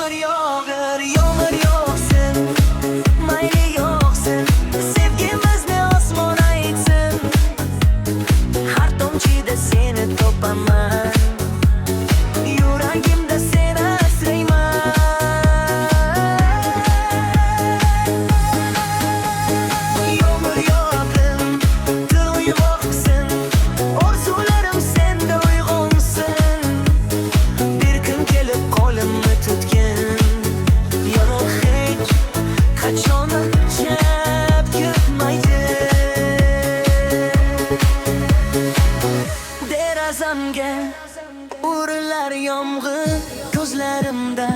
Yomg'ir yog'ir, yomg'ir yog'sin, mayli yog'sin, sevgimizni osmon aytsin. Har tomchida seni topaman, yuragimda seni asrayman. Yomg'ir yog'dim, til uyg'oqsin, orzularim senda uyg'onsin. Bir kun kelib qo'limni tutgin, yomon hech qachon chap ketmaydi. Derazamga urilar yomg'ir, ko'zlarimda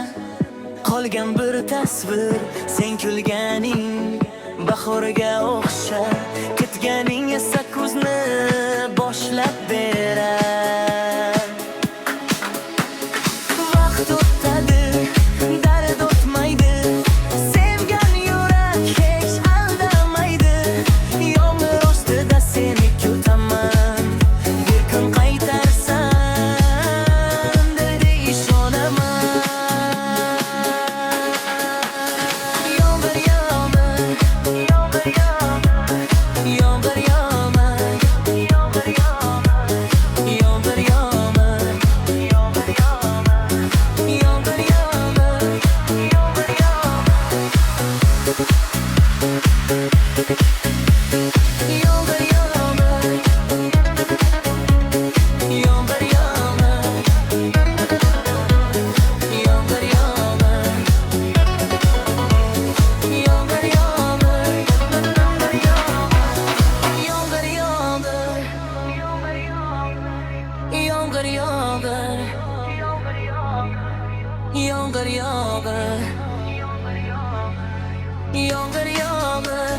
qolgan bir tasvir. Sen kulganing bahorga o'xshar, ketganing esa kuzni boshlab berar. Vaqt o'tadi, dard o'tmaydi, sevgan yurak hech aldamaydi. Yomg'ir ostida seni kutaman, bir kun qaytarsan dedi ishonaman. Yomg'ir yomg'ir, yomg'ir yomg'ir, yomg'ir yomg'ir, yomg'ir yomg'ir, yomg'ir yomg'ir, yomg'ir yomg'ir yomg'ir, yomg'ir yomg'ir.